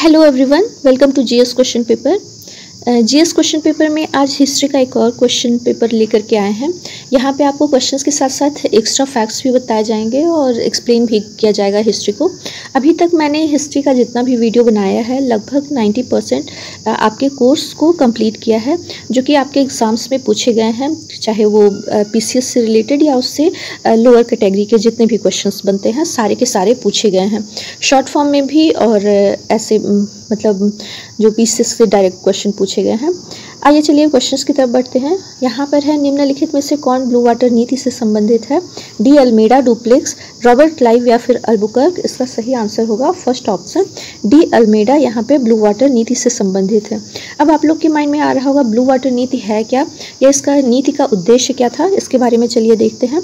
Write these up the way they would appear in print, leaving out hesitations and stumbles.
Hello everyone, welcome to GS question paper. GS question paper में आज history का एक और क्वेश्चन पेपर लेकर के आए हैं। यहाँ पे आपको क्वेश्चंस के साथ साथ एक्स्ट्रा फैक्ट्स भी बताए जाएंगे और एक्सप्लेन भी किया जाएगा हिस्ट्री को। अभी तक मैंने हिस्ट्री का जितना भी वीडियो बनाया है लगभग 90% आपके कोर्स को कंप्लीट किया है, जो कि आपके एग्ज़ाम्स में पूछे गए हैं, चाहे वो पीसीएस से रिलेटेड या उससे लोअर कैटेगरी के जितने भी क्वेश्चंस बनते हैं सारे के सारे पूछे गए हैं, शॉर्ट फॉर्म में भी और ऐसे मतलब जो पीसीएस से डायरेक्ट क्वेश्चन पूछे गए हैं। आइए चलिए क्वेश्चंस की तरफ बढ़ते हैं। यहाँ पर है, निम्नलिखित में से कौन ब्लू वाटर नीति से संबंधित है? De Almeida, Dupleix, Robert Clive या फिर अल्बुकर्क? इसका सही आंसर होगा फर्स्ट ऑप्शन डी अल्मेडा, यहाँ पे ब्लू वाटर नीति से संबंधित है। अब आप लोग के माइंड में आ रहा होगा ब्लू वाटर नीति है क्या, या इसका नीति का उद्देश्य क्या था? इसके बारे में चलिए देखते हैं।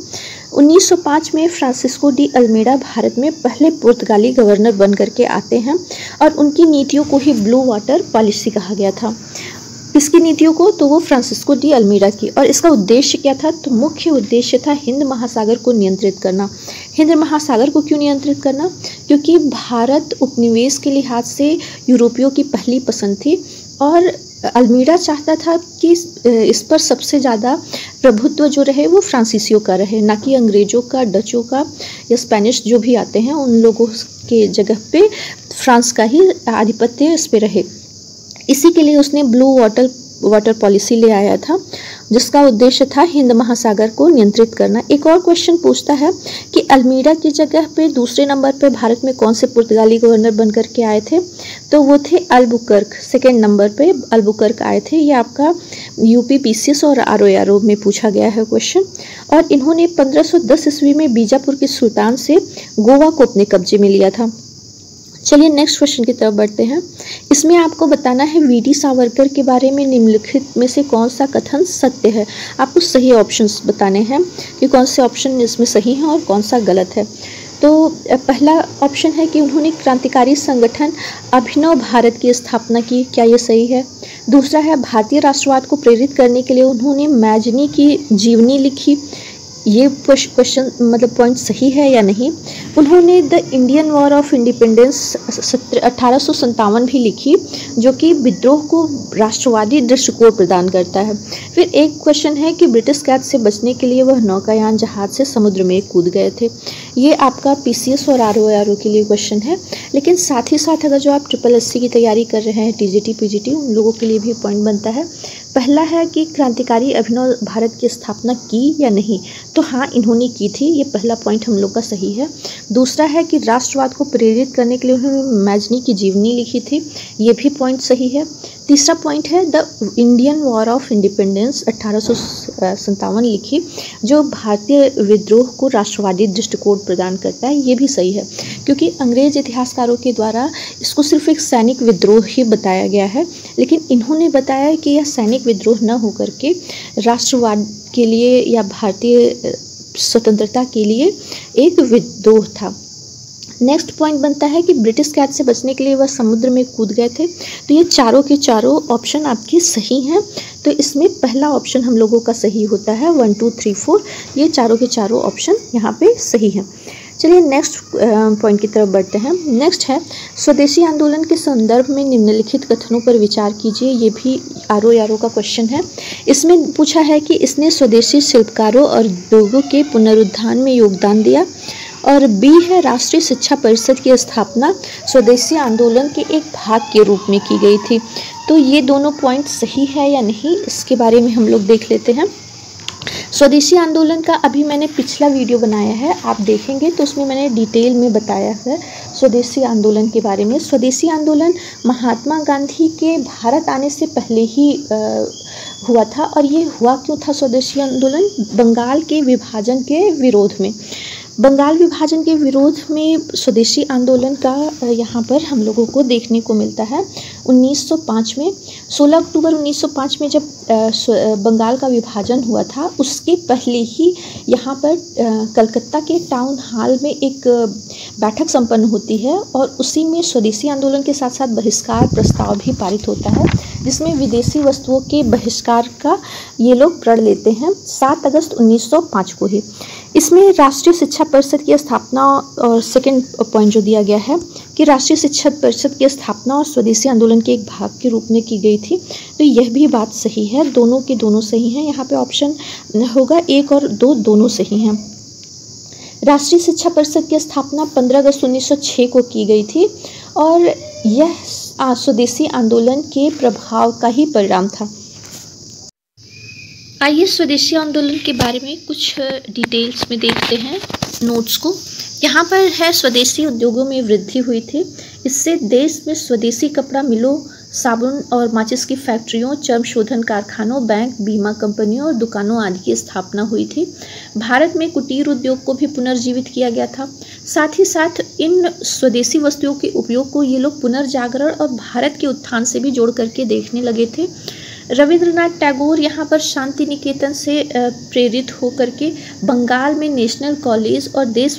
1905 में फ्रांसिस्को डी अल्मेडा भारत में पहले पुर्तगाली गवर्नर बन करके आते हैं और उनकी नीतियों को ही ब्लू वाटर पॉलिसी कहा गया था। किसकी नीतियों को? तो वो फ्रांसिस्को डी अल्मेडा की। और इसका उद्देश्य क्या था? तो मुख्य उद्देश्य था हिंद महासागर को नियंत्रित करना। हिंद महासागर को क्यों नियंत्रित करना? क्योंकि भारत उपनिवेश के लिहाज से यूरोपियों की पहली पसंद थी और अल्मेडा चाहता था कि इस पर सबसे ज़्यादा प्रभुत्व जो रहे वो फ्रांसीसियों का रहे, ना कि अंग्रेज़ों का, डचों का या स्पेनिश जो भी आते हैं उन लोगों के जगह पे फ्रांस का ही आधिपत्य इस पे रहे। इसी के लिए उसने ब्लू वाटर पॉलिसी ले आया था, जिसका उद्देश्य था हिंद महासागर को नियंत्रित करना। एक और क्वेश्चन पूछता है कि अल्मेडा की जगह पे दूसरे नंबर पे भारत में कौन से पुर्तगाली गवर्नर बन करके आए थे? तो वो थे अल्बुकर्क। सेकेंड नंबर पे अल्बुकर्क आए थे। ये आपका यूपी पीसीएस और आरओ में पूछा गया है क्वेश्चन। और इन्होंने 1510 ईस्वी में बीजापुर के सुल्तान से गोवा को अपने कब्जे में लिया था। चलिए नेक्स्ट क्वेश्चन की तरफ बढ़ते हैं। इसमें आपको बताना है वीडी सावरकर के बारे में निम्नलिखित में से कौन सा कथन सत्य है। आपको सही ऑप्शंस बताने हैं कि कौन से ऑप्शन इसमें सही हैं और कौन सा गलत है। तो पहला ऑप्शन है कि उन्होंने क्रांतिकारी संगठन अभिनव भारत की स्थापना की। क्या ये सही है? दूसरा है, भारतीय राष्ट्रवाद को प्रेरित करने के लिए उन्होंने मैजनी की जीवनी लिखी। ये क्वेश्चन मतलब पॉइंट सही है या नहीं? उन्होंने the Indian war of independence 1857 भी लिखी, जो कि विद्रोह को राष्ट्रवादी दृष्टिकोण प्रदान करता है। फिर एक क्वेश्चन है कि ब्रिटिश कैद से बचने के लिए वह नौकायान जहाज से समुद्र में कूद गए थे। ये आपका पीसीएस और आरओ के लिए क्वेश्चन है, लेकिन साथ ही साथ अगर जो आप SSSC की तैयारी कर रहे हैं, टीजीटी पीजीटी, उन लोगों के लिए भी पॉइंट बनता है। पहला है कि क्रांतिकारी अभिनव भारत की स्थापना की या नहीं? तो हाँ, इन्होंने की थी, ये पहला पॉइंट हम लोग का सही है। दूसरा है कि राष्ट्रवाद को प्रेरित करने के लिए उन्होंने मैजनी की जीवनी लिखी थी, ये भी पॉइंट सही है। तीसरा पॉइंट है the Indian war of independence 1857 लिखी, जो भारतीय विद्रोह को राष्ट्रवादी दृष्टिकोण प्रदान करता है, ये भी सही है, क्योंकि अंग्रेज इतिहासकारों के द्वारा इसको सिर्फ एक सैनिक विद्रोह ही बताया गया है, लेकिन इन्होंने बताया कि यह सैनिक विद्रोह न होकर के राष्ट्रवाद के लिए या भारतीय स्वतंत्रता के लिए एक विद्रोह था। नेक्स्ट पॉइंट बनता है कि ब्रिटिश कैद से बचने के लिए वह समुद्र में कूद गए थे। तो ये चारों के चारों ऑप्शन आपके सही हैं। तो इसमें पहला ऑप्शन हम लोगों का सही होता है, 1 2 3 4, ये चारों के चारों ऑप्शन यहाँ पे सही हैं। चलिए नेक्स्ट पॉइंट की तरफ बढ़ते हैं। नेक्स्ट है, स्वदेशी आंदोलन के संदर्भ में निम्नलिखित कथनों पर विचार कीजिए। ये भी आरओ का क्वेश्चन है। इसमें पूछा है कि इसने स्वदेशी शिल्पकारों और उद्योगों के पुनरुत्थान में योगदान दिया। और बी है, राष्ट्रीय शिक्षा परिषद की स्थापना स्वदेशी आंदोलन के एक भाग के रूप में की गई थी। तो ये दोनों पॉइंट सही है या नहीं, इसके बारे में हम लोग देख लेते हैं। स्वदेशी आंदोलन का अभी मैंने पिछला वीडियो बनाया है, आप देखेंगे तो उसमें मैंने डिटेल में बताया है स्वदेशी आंदोलन के बारे में। स्वदेशी आंदोलन महात्मा गांधी के भारत आने से पहले ही हुआ था। और ये हुआ क्यों था स्वदेशी आंदोलन? बंगाल के विभाजन के विरोध में। बंगाल विभाजन के विरोध में स्वदेशी आंदोलन का यहाँ पर हम लोगों को देखने को मिलता है 1905 में। 16 अक्टूबर 1905 में जब बंगाल का विभाजन हुआ था, उसके पहले ही यहाँ पर कलकत्ता के टाउन हॉल में एक बैठक संपन्न होती है और उसी में स्वदेशी आंदोलन के साथ साथ बहिष्कार प्रस्ताव भी पारित होता है, जिसमें विदेशी वस्तुओं के बहिष्कार का ये लोग प्रण लेते हैं 7 अगस्त 1905 को ही। इसमें राष्ट्रीय शिक्षा परिषद की स्थापना और सेकंड पॉइंट जो दिया गया है कि राष्ट्रीय शिक्षा परिषद की स्थापना और स्वदेशी आंदोलन के एक भाग के रूप में की गई थी। तो यह भी बात सही है, दोनों के दोनों सही हैं। यहाँ पे ऑप्शन होगा 1 और 2 दोनों सही हैं। राष्ट्रीय शिक्षा परिषद की स्थापना 15 अगस्त 1906 को की गई थी और यह स्वदेशी आंदोलन के प्रभाव का ही परिणाम था। आइए स्वदेशी आंदोलन के बारे में कुछ डिटेल्स में देखते हैं नोट्स को। यहाँ पर है स्वदेशी उद्योगों में वृद्धि हुई थी। इससे देश में स्वदेशी कपड़ा मिलों, साबुन और माचिस की फैक्ट्रियों, चर्म शोधन कारखानों, बैंक, बीमा कंपनियों और दुकानों आदि की स्थापना हुई थी। भारत में कुटीर उद्योग को भी पुनर्जीवित किया गया था। साथ ही साथ इन स्वदेशी वस्तुओं के उपयोग को ये लोग पुनर्जागरण और भारत के उत्थान से भी जोड़ करके देखने लगे थे। रविंद्रनाथ टैगोर यहाँ पर शांति निकेतन से प्रेरित होकर के बंगाल में नेशनल कॉलेज और देश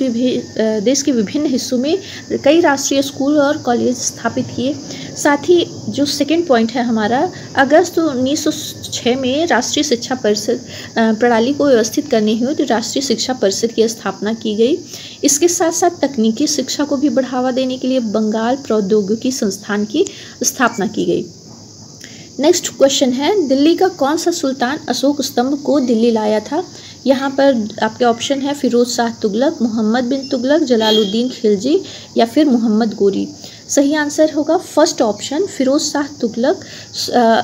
के विभिन्न हिस्सों में कई राष्ट्रीय स्कूल और कॉलेज स्थापित किए। साथ ही जो सेकंड पॉइंट है हमारा, अगस्त 1906 में राष्ट्रीय शिक्षा परिषद प्रणाली को व्यवस्थित करने हेतु राष्ट्रीय शिक्षा परिषद की स्थापना की गई। इसके साथ साथ तकनीकी शिक्षा को भी बढ़ावा देने के लिए बंगाल प्रौद्योगिकी संस्थान की स्थापना की गई। नेक्स्ट क्वेश्चन है, दिल्ली का कौन सा सुल्तान अशोक स्तंभ को दिल्ली लाया था? यहाँ पर आपके ऑप्शन है फिरोज शाह तुगलक, मोहम्मद बिन तुगलक, जलालुद्दीन खिलजी या फिर मोहम्मद गोरी। सही आंसर होगा फर्स्ट ऑप्शन, फिरोज शाह तुगलक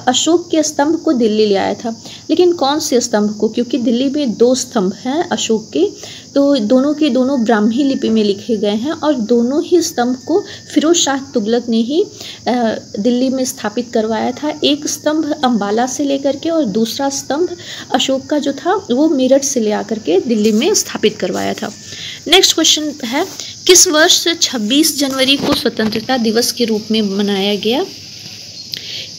अशोक के स्तंभ को दिल्ली ले आया था। लेकिन कौन से स्तंभ को? क्योंकि दिल्ली में 2 स्तंभ हैं अशोक के, तो दोनों के दोनों ब्राह्मी लिपि में लिखे गए हैं और दोनों ही स्तंभ को फिरोज शाह तुगलक ने ही दिल्ली में स्थापित करवाया था। एक स्तंभ अंबाला से लेकर के और दूसरा स्तंभ अशोक का जो था वो मेरठ से ले आकर के दिल्ली में स्थापित करवाया था। नेक्स्ट क्वेश्चन है, किस वर्ष 26 जनवरी को स्वतंत्रता दिवस के रूप में मनाया गया?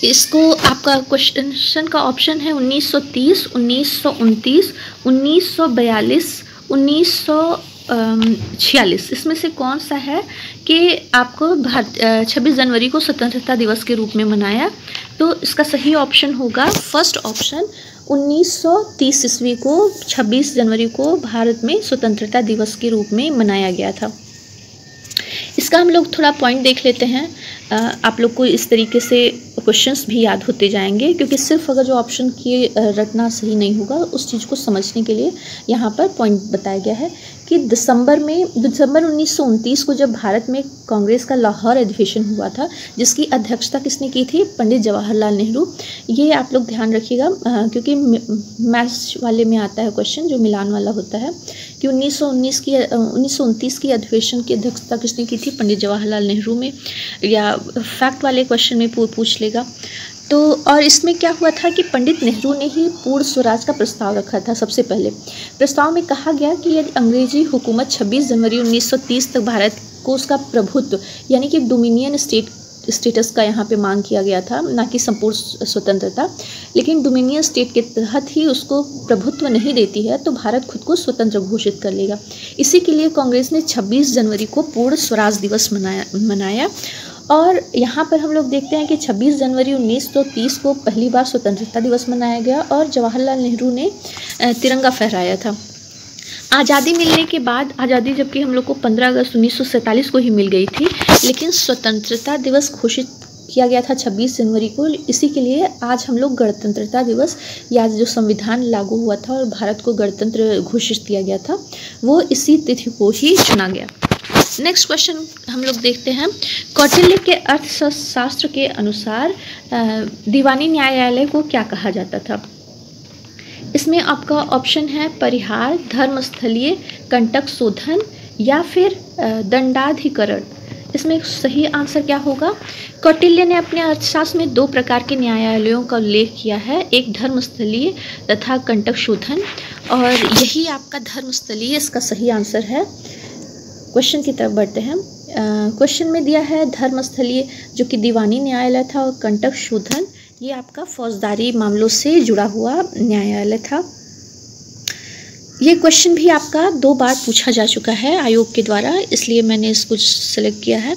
इसको आपका क्वेश्चन का ऑप्शन है 1930, 1929, 1942, 1946। इसमें से कौन सा है कि आपको 26 जनवरी को स्वतंत्रता दिवस के रूप में मनाया? तो इसका सही ऑप्शन होगा फर्स्ट ऑप्शन, 1930 ईस्वी को 26 जनवरी को भारत में स्वतंत्रता दिवस के रूप में मनाया गया था। इसका हम लोग थोड़ा पॉइंट देख लेते हैं। आप लोग को इस तरीके से क्वेश्चंस भी याद होते जाएंगे, क्योंकि सिर्फ अगर जो ऑप्शन की रटना सही नहीं होगा, उस चीज़ को समझने के लिए यहाँ पर पॉइंट बताया गया है कि दिसंबर 1929 को जब भारत में कांग्रेस का लाहौर अधिवेशन हुआ था, जिसकी अध्यक्षता किसने की थी? पंडित जवाहरलाल नेहरू। ये आप लोग ध्यान रखिएगा, क्योंकि मैथ्स वाले में आता है क्वेश्चन जो मिलान वाला होता है कि 1929 की अधिवेशन की अध्यक्षता किसने की थी? पंडित जवाहरलाल नेहरू में, या फैक्ट वाले क्वेश्चन में पूछ लेगा। तो और इसमें क्या हुआ था कि पंडित नेहरू ने ही पूर्ण स्वराज का प्रस्ताव रखा था। सबसे पहले प्रस्ताव में कहा गया कि यदि अंग्रेजी हुकूमत 26 जनवरी 1930 तक भारत को उसका प्रभुत्व यानी कि डोमिनियन स्टेटस का यहाँ पे मांग किया गया था, ना कि संपूर्ण स्वतंत्रता, लेकिन डोमिनियन स्टेट के तहत ही उसको प्रभुत्व नहीं देती है तो भारत खुद को स्वतंत्र घोषित कर लेगा। इसी के लिए कांग्रेस ने 26 जनवरी को पूर्ण स्वराज दिवस मनाया। और यहाँ पर हम लोग देखते हैं कि 26 जनवरी 1930 को पहली बार स्वतंत्रता दिवस मनाया गया और जवाहरलाल नेहरू ने तिरंगा फहराया था। आज़ादी मिलने के बाद, आज़ादी जबकि हम लोग को 15 अगस्त 1947 को ही मिल गई थी, लेकिन स्वतंत्रता दिवस घोषित किया गया था 26 जनवरी को। इसी के लिए आज हम लोग गणतंत्रता दिवस, या जो संविधान लागू हुआ था और भारत को गणतंत्र घोषित किया गया था, वो इसी तिथि को ही चुना गया। नेक्स्ट क्वेश्चन हम लोग देखते हैं, कौटिल्य के अर्थशास्त्र के अनुसार दीवानी न्यायालय को क्या कहा जाता था? इसमें आपका ऑप्शन है परिहार, धर्मस्थलीय, कंटक शोधन या फिर दंडाधिकरण। इसमें सही आंसर क्या होगा? कौटिल्य ने अपने अर्थशास्त्र में 2 प्रकार के न्यायालयों का उल्लेख किया है, एक धर्मस्थलीय तथा कंटक शोधन, और यही आपका धर्मस्थलीय इसका सही आंसर है। क्वेश्चन की तरफ बढ़ते हैं। क्वेश्चन में दिया है धर्मस्थलीय जो कि दीवानी न्यायालय था, और कंटक शोधन ये आपका फौजदारी मामलों से जुड़ा हुआ न्यायालय था। ये क्वेश्चन भी आपका 2 बार पूछा जा चुका है आयोग के द्वारा, इसलिए मैंने इसको सेलेक्ट किया है।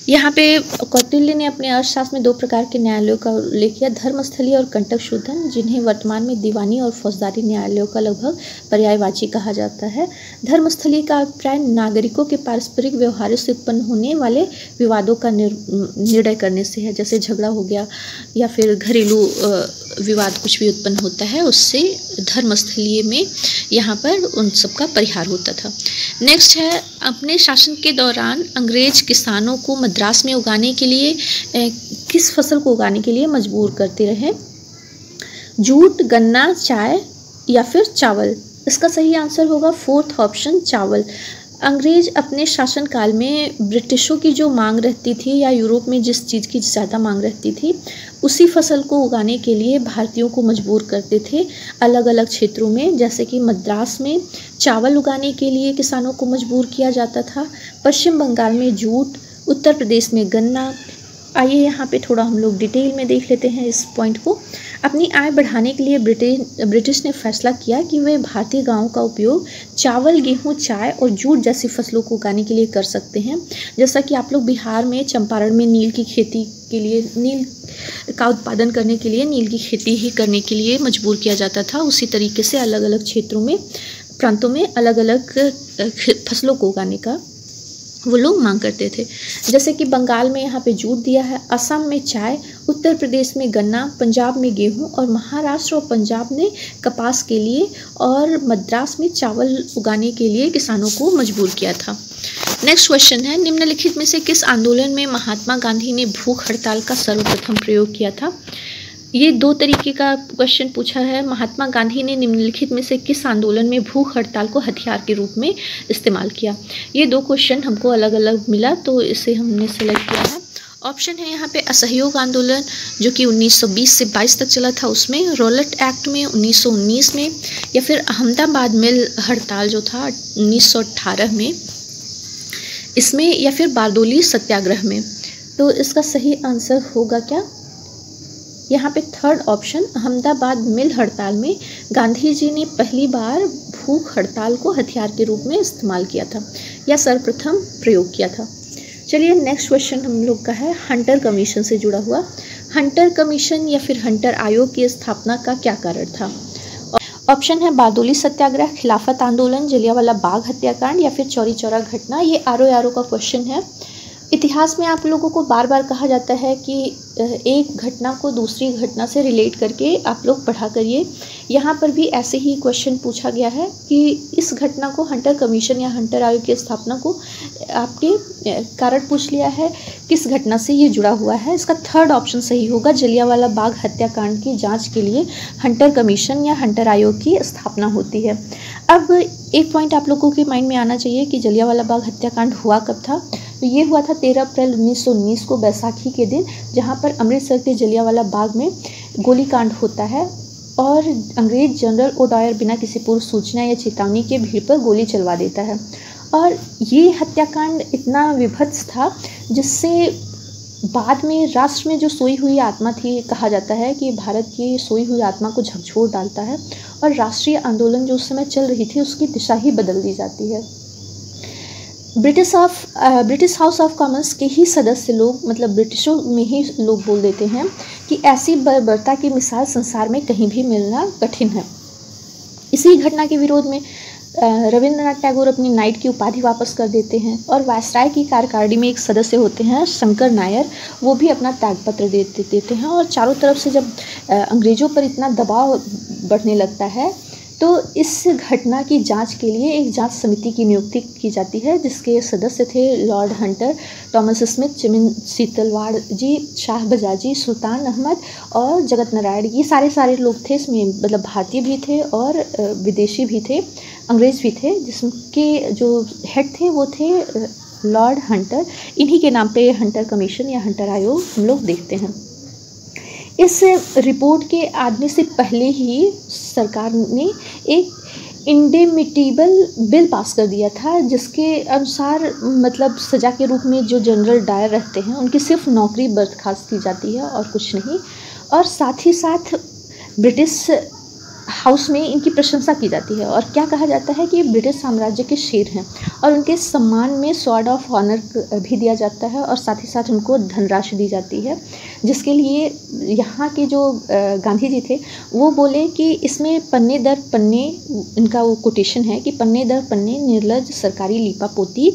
यहाँ पे कौटिल्य ने अपने अर्थशास्त्र में 2 प्रकार के न्यायालयों का उल्लेख किया, धर्मस्थली और कंटक शोधन, जिन्हें वर्तमान में दीवानी और फौजदारी न्यायालयों का लगभग पर्यायवाची कहा जाता है। धर्मस्थली का अभिप्राय नागरिकों के पारस्परिक व्यवहारों से उत्पन्न होने वाले विवादों का निर्णय करने से है, जैसे झगड़ा हो गया या फिर घरेलू विवाद कुछ भी उत्पन्न होता है, उससे धर्मस्थलीय में यहाँ पर उन सब का परिहार होता था। नेक्स्ट है, अपने शासन के दौरान अंग्रेज किसानों को मद्रास में उगाने के लिए किस फसल को उगाने के लिए मजबूर करते रहे? जूट, गन्ना, चाय या फिर चावल? इसका सही आंसर होगा 4th ऑप्शन, चावल। अंग्रेज अपने शासनकाल में ब्रिटिशों की जो मांग रहती थी या यूरोप में जिस चीज़ की ज़्यादा मांग रहती थी उसी फसल को उगाने के लिए भारतीयों को मजबूर करते थे अलग अलग क्षेत्रों में। जैसे कि मद्रास में चावल उगाने के लिए किसानों को मजबूर किया जाता था, पश्चिम बंगाल में जूट, उत्तर प्रदेश में गन्ना। आइए यहाँ पे थोड़ा हम लोग डिटेल में देख लेते हैं इस पॉइंट को। अपनी आय बढ़ाने के लिए ब्रिटिश ने फैसला किया कि वे भारतीय गांवों का उपयोग चावल, गेहूं, चाय और जूट जैसी फसलों को उगाने के लिए कर सकते हैं। जैसा कि आप लोग बिहार में चंपारण में नील की खेती के लिए, नील का उत्पादन करने के लिए नील की खेती ही करने के लिए मजबूर किया जाता था, उसी तरीके से अलग अलग क्षेत्रों में, प्रांतों में अलग अलग फसलों को उगाने का वो लोग मांग करते थे। जैसे कि बंगाल में यहाँ पे जूट दिया है, असम में चाय, उत्तर प्रदेश में गन्ना, पंजाब में गेहूं और महाराष्ट्र और पंजाब ने कपास के लिए और मद्रास में चावल उगाने के लिए किसानों को मजबूर किया था। नेक्स्ट क्वेश्चन है, निम्नलिखित में से किस आंदोलन में महात्मा गांधी ने भूख हड़ताल का सर्वप्रथम प्रयोग किया था? ये 2 तरीके का क्वेश्चन पूछा है। महात्मा गांधी ने निम्नलिखित में से किस आंदोलन में भूख हड़ताल को हथियार के रूप में इस्तेमाल किया? ये 2 क्वेश्चन हमको अलग अलग मिला तो इसे हमने सेलेक्ट किया है। ऑप्शन है यहाँ पे असहयोग आंदोलन जो कि 1920 से 22 तक चला था उसमें, रॉलेट एक्ट में 1919 में, या फिर अहमदाबाद मिल हड़ताल जो था 1918 में इसमें, या फिर बारदोली सत्याग्रह में। तो इसका सही आंसर होगा क्या? यहाँ पे 3rd ऑप्शन, अहमदाबाद मिल हड़ताल में गांधी जी ने पहली बार भूख हड़ताल को हथियार के रूप में इस्तेमाल किया था या सर्वप्रथम प्रयोग किया था। चलिए नेक्स्ट क्वेश्चन हम लोग का है हंटर कमीशन से जुड़ा हुआ। हंटर कमीशन या फिर हंटर आयोग की स्थापना का क्या कारण था? ऑप्शन है बारदोली सत्याग्रह, खिलाफत आंदोलन, जलियांवाला बाग हत्याकांड या फिर चौरी चौरा घटना। ये आरो का क्वेश्चन है। इतिहास में आप लोगों को बार बार कहा जाता है कि एक घटना को दूसरी घटना से रिलेट करके आप लोग पढ़ा करिए। यहाँ पर भी ऐसे ही क्वेश्चन पूछा गया है कि इस घटना को हंटर कमीशन या हंटर आयोग की स्थापना को आपके कारण पूछ लिया है, किस घटना से ये जुड़ा हुआ है। इसका 3rd ऑप्शन सही होगा, जलियांवाला बाग हत्याकांड की जांच के लिए हंटर कमीशन या हंटर आयोग की स्थापना होती है। अब एक पॉइंट आप लोगों के माइंड में आना चाहिए कि जलियांवाला बाग हत्याकांड हुआ कब था। तो ये हुआ था 13 अप्रैल 1919 को, बैसाखी के दिन, जहाँ पर अमृतसर के जलियांवाला बाग में गोलीकांड होता है और अंग्रेज जनरल ओडायर बिना किसी पूर्व सूचना या चेतावनी के भीड़ पर गोली चलवा देता है। और ये हत्याकांड इतना विभत्स था जिससे बाद में राष्ट्र में जो सोई हुई आत्मा थी, कहा जाता है कि भारत की सोई हुई आत्मा को झकझोर डालता है और राष्ट्रीय आंदोलन जो उस समय चल रही थी उसकी दिशा ही बदल दी जाती है। ब्रिटिश हाउस ऑफ कॉमन्स के ही सदस्य लोग, मतलब ब्रिटिशों में ही लोग बोल देते हैं कि ऐसी बर्बरता की मिसाल संसार में कहीं भी मिलना कठिन है। इसी घटना के विरोध में रविंद्रनाथ टैगोर अपनी नाइट की उपाधि वापस कर देते हैं और वायसराय की कार्यकारिणी में एक सदस्य होते हैं शंकर नायर, वो भी अपना त्यागपत्र देते हैं। और चारों तरफ से जब अंग्रेज़ों पर इतना दबाव बढ़ने लगता है तो इस घटना की जांच के लिए एक जांच समिति की नियुक्ति की जाती है, जिसके सदस्य थे Lord Hunter, Thomas Smith, Chiman Setalvad ji, Shah Bajaji, Sultan Ahmad और जगत नारायण। ये सारे लोग थे इसमें, मतलब भारतीय भी थे और विदेशी भी थे, अंग्रेज़ भी थे, जिसके जो हेड थे वो थे लॉर्ड हंटर। इन्हीं के नाम पे हंटर कमीशन या हंटर आयोग हम लोग देखते हैं। इस रिपोर्ट के आने से पहले ही सरकार ने एक इंडेमिटेबल बिल पास कर दिया था, जिसके अनुसार मतलब सज़ा के रूप में जो जनरल डायर रहते हैं उनकी सिर्फ नौकरी बर्खास्त की जाती है और कुछ नहीं। और साथ ही साथ ब्रिटिश हाउस में इनकी प्रशंसा की जाती है और क्या कहा जाता है कि ये ब्रिटिश साम्राज्य के शेर हैं और उनके सम्मान में स्वॉर्ड ऑफ ऑनर भी दिया जाता है और साथ ही साथ उनको धनराशि दी जाती है, जिसके लिए यहाँ के जो गांधी जी थे वो बोले कि इसमें पन्ने दर पन्ने, इनका वो कोटेशन है कि पन्ने दर पन्ने निर्लज सरकारी लीपापोती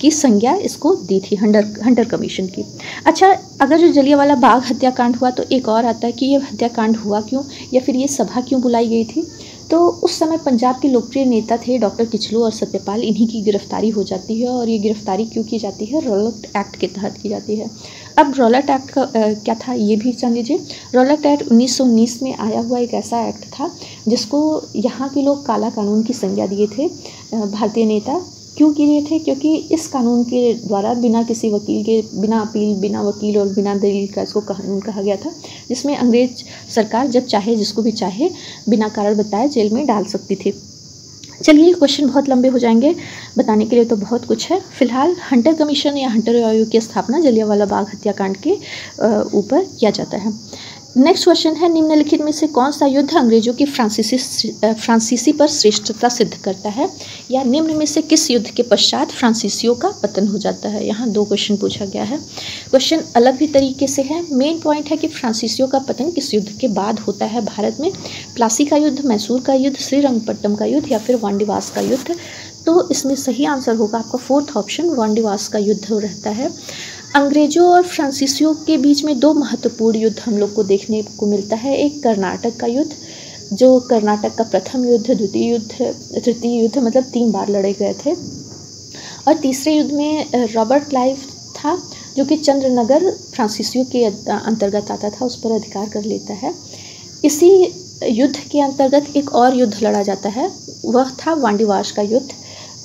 की संज्ञा इसको दी थी हंटर कमीशन की। अच्छा, अगर जो जलियांवाला बाग हत्याकांड हुआ तो एक और आता है कि ये हत्याकांड हुआ क्यों या फिर ये सभा क्यों बुलाई गई थी। तो उस समय पंजाब के लोकप्रिय नेता थे डॉक्टर किचलू और सत्यपाल, इन्हीं की गिरफ्तारी हो जाती है और ये गिरफ्तारी क्यों की जाती है, रॉलेट एक्ट के तहत की जाती है। अब रॉलेट एक्ट का क्या था ये भी जान लीजिए। रॉलेट एक्ट 1919 में आया हुआ एक ऐसा एक्ट था जिसको यहाँ के लोग काला कानून की संज्ञा दिए थे। भारतीय नेता क्यों किए थे, क्योंकि इस कानून के द्वारा बिना किसी वकील के, बिना अपील, बिना वकील और बिना दलील का इसको कानून कहा गया था, जिसमें अंग्रेज सरकार जब चाहे जिसको भी चाहे बिना कारण बताए जेल में डाल सकती थी। चलिए, क्वेश्चन बहुत लंबे हो जाएंगे, बताने के लिए तो बहुत कुछ है। फिलहाल हंटर कमीशन या हंटर आयोग की स्थापना जलियांवाला बाग हत्याकांड के ऊपर किया जाता है। नेक्स्ट क्वेश्चन है, निम्नलिखित में से कौन सा युद्ध अंग्रेजों की फ्रांसीसी पर श्रेष्ठता सिद्ध करता है, या निम्न में से किस युद्ध के पश्चात फ्रांसीसियों का पतन हो जाता है। यहाँ 2 क्वेश्चन पूछा गया है। क्वेश्चन अलग भी तरीके से है। मेन पॉइंट है कि फ्रांसीसियों का पतन किस युद्ध के बाद होता है भारत में, प्लासी का युद्ध, मैसूर का युद्ध, श्रीरंगपट्टनम का युद्ध या फिर वांडीवास का युद्ध। तो इसमें सही आंसर होगा आपका 4th ऑप्शन, वांडीवास का युद्ध रहता है। अंग्रेजों और फ्रांसीसियों के बीच में 2 महत्वपूर्ण युद्ध हम लोग को देखने को मिलता है। एक कर्नाटक का युद्ध, जो कर्नाटक का प्रथम युद्ध, द्वितीय युद्ध, तृतीय युद्ध, मतलब 3 बार लड़े गए थे। और तीसरे युद्ध में रॉबर्ट क्लाइव था जो कि चंद्रनगर फ्रांसीसियों के अंतर्गत आता था, उस पर अधिकार कर लेता है। इसी युद्ध के अंतर्गत एक और युद्ध लड़ा जाता है, वह था वांडीवास का युद्ध।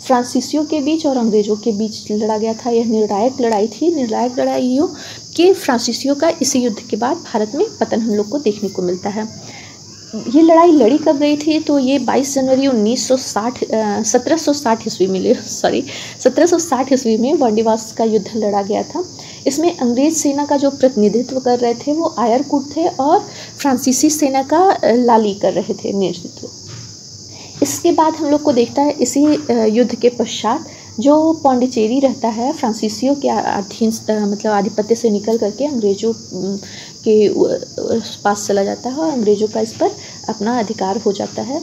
फ्रांसीसियों के बीच और अंग्रेजों के बीच लड़ा गया था। यह निर्णायक लड़ाई थी। निर्णायक लड़ाइयों के फ्रांसीसियों का इसी युद्ध के बाद भारत में पतन हम लोग को देखने को मिलता है। ये लड़ाई लड़ी कब गई थी, तो ये 22 जनवरी 1760 ईस्वी में वांडीवास का युद्ध लड़ा गया था। इसमें अंग्रेज सेना का जो प्रतिनिधित्व कर रहे थे वो आयरकुट थे और फ्रांसीसी सेना का लाली कर रहे थे नेतृत्व। इसके बाद हम लोग को देखता है इसी युद्ध के पश्चात जो पौंडीचेरी रहता है फ्रांसीसियों के अधीन, मतलब आधिपत्य से निकल करके अंग्रेजों के पास चला जाता है और अंग्रेजों का इस पर अपना अधिकार हो जाता है।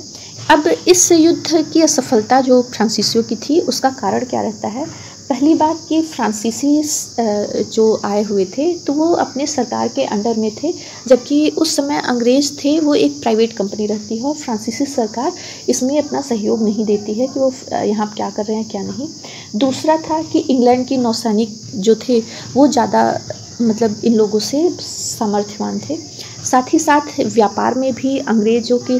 अब इस युद्ध की असफलता जो फ्रांसीसियों की थी उसका कारण क्या रहता है। पहली बात कि फ्रांसीसी जो आए हुए थे तो वो अपने सरकार के अंडर में थे, जबकि उस समय अंग्रेज थे वो एक प्राइवेट कंपनी रहती है और फ्रांसीसी सरकार इसमें अपना सहयोग नहीं देती है कि वो यहाँ क्या कर रहे हैं क्या नहीं। दूसरा था कि इंग्लैंड की नौसैनिक जो थे वो ज़्यादा मतलब इन लोगों से सामर्थ्यवान थे। साथ ही साथ व्यापार में भी अंग्रेजों के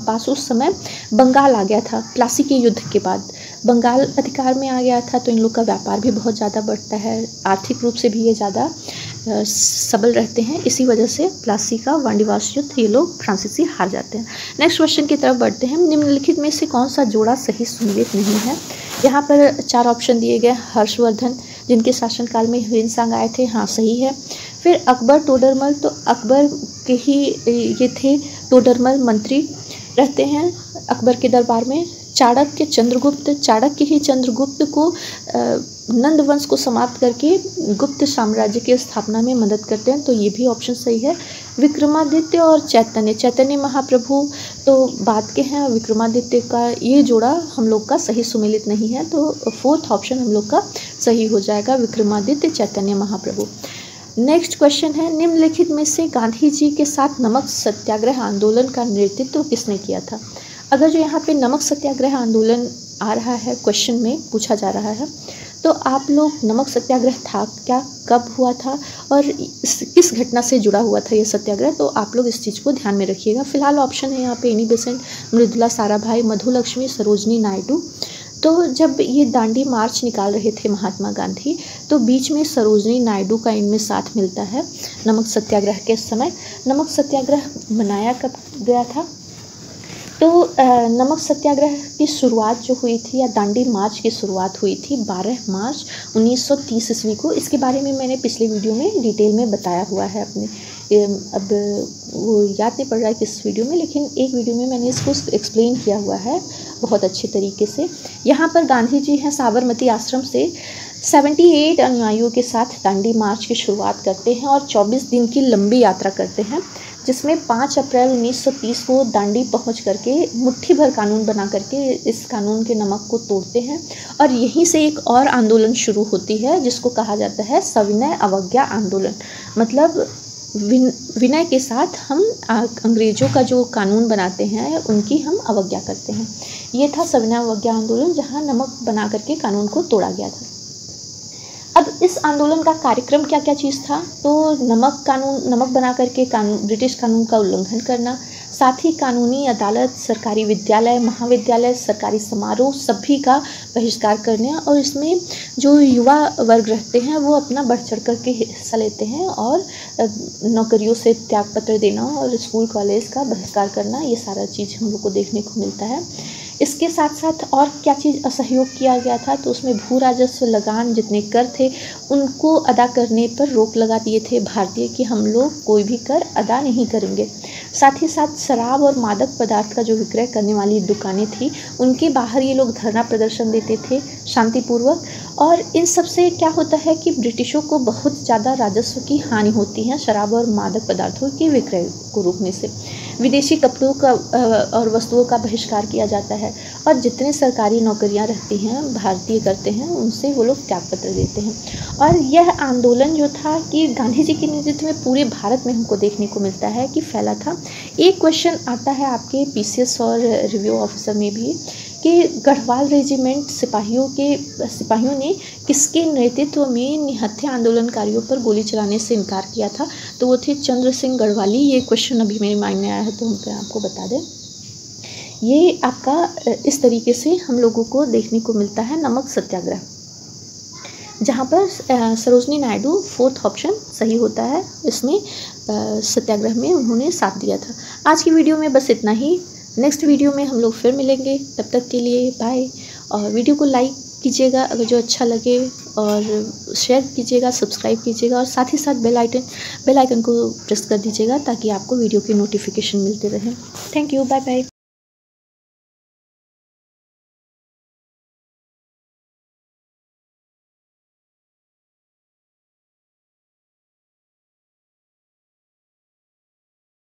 पास उस समय बंगाल आ गया था। प्लासी के युद्ध के बाद बंगाल अधिकार में आ गया था, तो इन लोग का व्यापार भी बहुत ज़्यादा बढ़ता है। आर्थिक रूप से भी ये ज़्यादा सबल रहते हैं। इसी वजह से प्लासी का वांडीवास युद्ध ये लोग फ्रांसीसी हार जाते हैं। नेक्स्ट क्वेश्चन की तरफ बढ़ते हैं। निम्नलिखित में से कौन सा जोड़ा सही सुमेलित नहीं है। यहाँ पर 4 ऑप्शन दिए गए। हर्षवर्धन जिनके शासनकाल में ह्वेनसांग आए थे, हाँ सही है। फिर अकबर, टोडरमल, तो अकबर के ही ये थे टोडरमल मंत्री रहते हैं अकबर के दरबार में। चाणक्य, चंद्रगुप्त, चाणक्य ही चंद्रगुप्त को नंद वंश को समाप्त करके गुप्त साम्राज्य की स्थापना में मदद करते हैं, तो ये भी ऑप्शन सही है। विक्रमादित्य और चैतन्य महाप्रभु तो बाद के हैं, विक्रमादित्य का ये जोड़ा हम लोग का सही सुमेलित नहीं है, तो 4th ऑप्शन हम लोग का सही हो जाएगा, विक्रमादित्य चैतन्य महाप्रभु। नेक्स्ट क्वेश्चन है, निम्नलिखित में से गांधी जी के साथ नमक सत्याग्रह आंदोलन का नेतृत्व किसने किया था। अगर जो यहाँ पे नमक सत्याग्रह आंदोलन आ रहा है, क्वेश्चन में पूछा जा रहा है, तो आप लोग नमक सत्याग्रह था क्या, कब हुआ था और किस घटना से जुड़ा हुआ था ये सत्याग्रह, तो आप लोग इस चीज़ को ध्यान में रखिएगा। फिलहाल ऑप्शन है यहाँ पे एनी बेसेंट, मृदुला साराभाई, मधुलक्ष्मी, सरोजनी नायडू। तो जब ये दांडी मार्च निकाल रहे थे महात्मा गांधी, तो बीच में सरोजनी नायडू का इनमें साथ मिलता है नमक सत्याग्रह के समय। नमक सत्याग्रह मनाया कब गया था, तो नमक सत्याग्रह की शुरुआत जो हुई थी, या दांडी मार्च की शुरुआत हुई थी 12 मार्च 1930 ईस्वी को। इसके बारे में मैंने पिछले वीडियो में डिटेल में बताया हुआ है अपने। अब वो याद नहीं पड़ रहा है किस वीडियो में, लेकिन एक वीडियो में मैंने इसको एक्सप्लेन किया हुआ है बहुत अच्छे तरीके से। यहाँ पर गांधी जी हैं साबरमती आश्रम से 78 अनुयायियों के साथ दांडी मार्च की शुरुआत करते हैं और 24 दिन की लंबी यात्रा करते हैं, जिसमें 5 अप्रैल 1930 को दांडी पहुंच करके मुट्ठी भर कानून बना करके इस कानून के नमक को तोड़ते हैं। और यहीं से एक और आंदोलन शुरू होती है जिसको कहा जाता है सविनय अवज्ञा आंदोलन। मतलब विनय के साथ हम अंग्रेज़ों का जो कानून बनाते हैं उनकी हम अवज्ञा करते हैं। ये था सविनय अवज्ञा आंदोलन, जहाँ नमक बना करके कानून को तोड़ा गया था। अब इस आंदोलन का कार्यक्रम क्या क्या चीज़ था, तो नमक बना करके ब्रिटिश कानून का उल्लंघन करना, साथ ही कानूनी अदालत, सरकारी विद्यालय, महाविद्यालय, सरकारी समारोह सभी का बहिष्कार करने, और इसमें जो युवा वर्ग रहते हैं वो अपना बढ़ चढ़ करके हिस्सा लेते हैं और नौकरियों से त्यागपत्र देना और स्कूल कॉलेज का बहिष्कार करना, ये सारा चीज़ हम लोग को देखने को मिलता है। इसके साथ साथ और क्या चीज़ असहयोग किया गया था, तो उसमें भू राजस्व, लगान, जितने कर थे उनको अदा करने पर रोक लगा दिए थे भारतीय कि हम लोग कोई भी कर अदा नहीं करेंगे। साथ ही साथ शराब और मादक पदार्थ का जो विक्रय करने वाली दुकानें थी उनके बाहर ये लोग धरना प्रदर्शन देते थे शांतिपूर्वक। और इन सब से क्या होता है कि ब्रिटिशों को बहुत ज़्यादा राजस्व की हानि होती है शराब और मादक पदार्थों के विक्रय को रोकने से। विदेशी कपड़ों का और वस्तुओं का बहिष्कार किया जाता है, और जितने सरकारी नौकरियां रहती हैं भारतीय करते हैं उनसे वो लोग त्यागपत्र देते हैं। और यह आंदोलन जो था कि गांधी जी के नेतृत्व में पूरे भारत में हमको देखने को मिलता है कि फैला था। एक क्वेश्चन आता है आपके पीसीएस और रिव्यू ऑफिसर में भी कि गढ़वाल रेजिमेंट सिपाहियों ने किसके नेतृत्व में निहत्थे आंदोलनकारियों पर गोली चलाने से इनकार किया था, तो वो थे चंद्र सिंह गढ़वाली। ये क्वेश्चन अभी मेरे माइंड में आया है तो हम आपको बता दें। ये आपका इस तरीके से हम लोगों को देखने को मिलता है नमक सत्याग्रह, जहाँ पर सरोजनी नायडू 4th ऑप्शन सही होता है। इसमें सत्याग्रह में उन्होंने साथ दिया था। आज की वीडियो में बस इतना ही। नेक्स्ट वीडियो में हम लोग फिर मिलेंगे, तब तक के लिए बाय। और वीडियो को लाइक कीजिएगा अगर जो अच्छा लगे, और शेयर कीजिएगा, सब्सक्राइब कीजिएगा, और साथ ही साथ बेल आइकन को प्रेस कर दीजिएगा ताकि आपको वीडियो की नोटिफिकेशन मिलते रहे। Thank you, bye bye.